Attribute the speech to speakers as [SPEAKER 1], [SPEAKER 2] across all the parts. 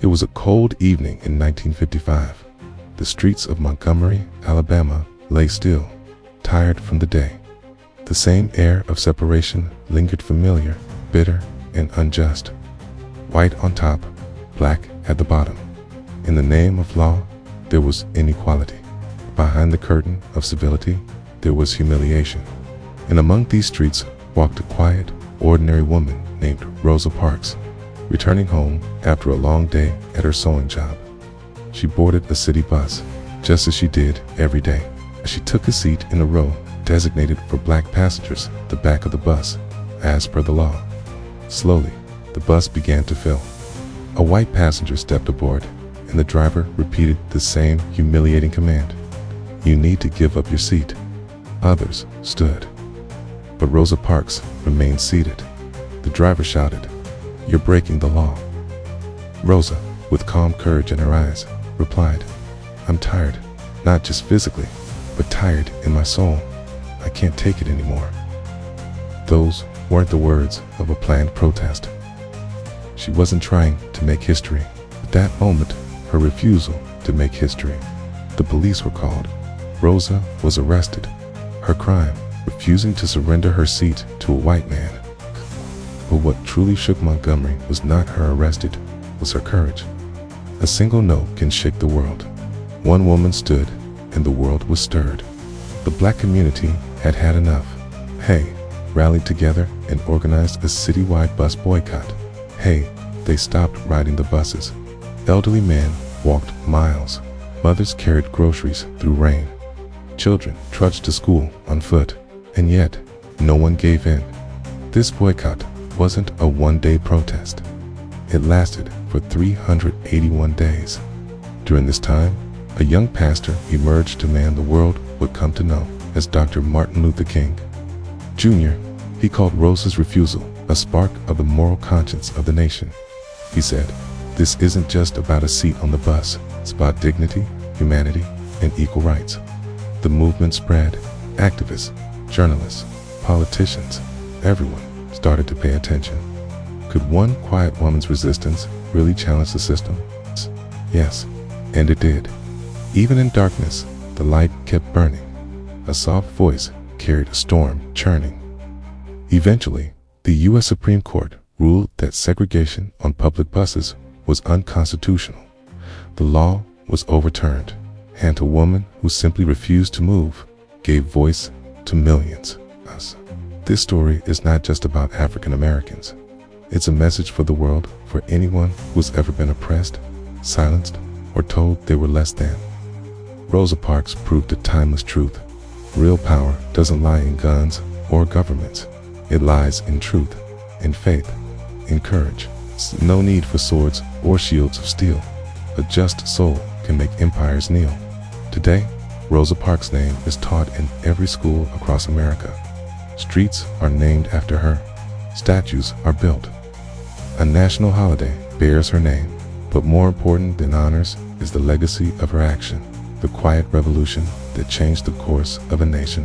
[SPEAKER 1] It was a cold evening in 1955. The streets of Montgomery, Alabama, lay still, tired from the day. The same air of separation lingered, familiar, bitter, and unjust. White on top, black at the bottom. In the name of law, there was inequality. Behind the curtain of civility, there was humiliation. And among these streets walked a quiet, ordinary woman named Rosa Parks, returning home after a long day at her sewing job. She boarded a city bus, just as she did every day. She took a seat in a row designated for black passengers, the back of the bus, as per the law. Slowly, the bus began to fill. A white passenger stepped aboard, and the driver repeated the same humiliating command. "You need to give up your seat." Others stood. But Rosa Parks remained seated. The driver shouted, "You're breaking the law." Rosa, with calm courage in her eyes, replied, "I'm tired, not just physically, but tired in my soul. I can't take it anymore." Those weren't the words of a planned protest. She wasn't trying to make history. At that moment, her refusal to make history. The police were called. Rosa was arrested. Her crime, refusing to surrender her seat to a white man. But what truly shook Montgomery was not her arrested, was her courage. A single no can shake the world. One woman stood, and the world was stirred. The black community had had enough. Hey, rallied together and organized a citywide bus boycott. Hey, they stopped riding the buses. Elderly men walked miles. Mothers carried groceries through rain. Children trudged to school on foot. And yet, no one gave in. This boycott wasn't a one-day protest. It lasted for 381 days. During this time, a young pastor emerged to man the world would come to know as Dr. Martin Luther King Jr. He called Rosa's refusal a spark of the moral conscience of the nation. He said, "This isn't just about a seat on the bus. It's about dignity, humanity, and equal rights." The movement spread. Activists, journalists, politicians, everyone started to pay attention. Could one quiet woman's resistance really challenge the system? Yes, and it did. Even in darkness, the light kept burning. A soft voice carried a storm churning. Eventually, the U.S. Supreme Court ruled that segregation on public buses was unconstitutional. The law was overturned, and a woman who simply refused to move gave voice to millions. This story is not just about African Americans. It's a message for the world, for anyone who's ever been oppressed, silenced, or told they were less than. Rosa Parks proved a timeless truth. Real power doesn't lie in guns or governments. It lies in truth, in faith, in courage. No need for swords or shields of steel. A just soul can make empires kneel. Today, Rosa Parks' name is taught in every school across America. Streets are named after her. Statues are built. A national holiday bears her name. But more important than honors is the legacy of her action, the quiet revolution that changed the course of a nation.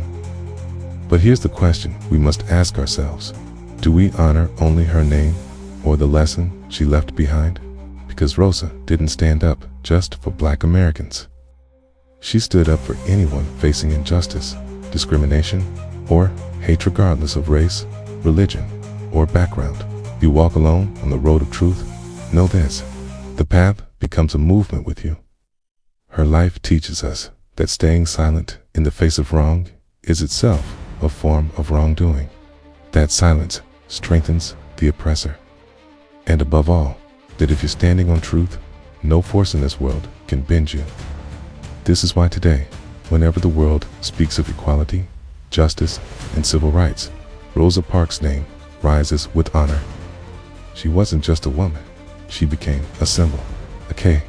[SPEAKER 1] But here's the question we must ask ourselves. Do we honor only her name or the lesson she left behind? Because Rosa didn't stand up just for Black Americans. She stood up for anyone facing injustice, discrimination, or hate, regardless of race, religion, or background. You walk alone on the road of truth. Know this, the path becomes a movement with you. Her life teaches us that staying silent in the face of wrong is itself a form of wrongdoing. That silence strengthens the oppressor. And above all, that if you're standing on truth, no force in this world can bend you. This is why today, whenever the world speaks of equality, justice, and civil rights, Rosa Parks' name rises with honor. She wasn't just a woman. She became a symbol, a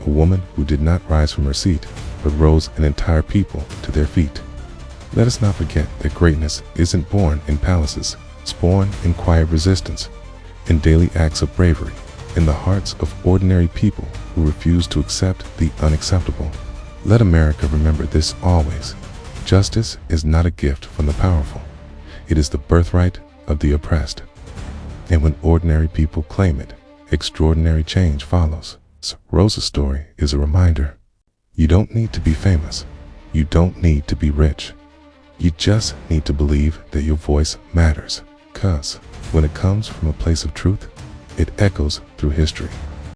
[SPEAKER 1] woman who did not rise from her seat, but rose an entire people to their feet. Let us not forget that greatness isn't born in palaces. It's born in quiet resistance, in daily acts of bravery, in the hearts of ordinary people who refuse to accept the unacceptable. Let America remember this always. Justice is not a gift from the powerful. It is the birthright of the oppressed. And when ordinary people claim it, extraordinary change follows. words, Rosa's story is a reminder. You don't need to be famous. You don't need to be rich. You just need to believe that your voice matters. 'Cause when it comes from a place of truth, it echoes through history.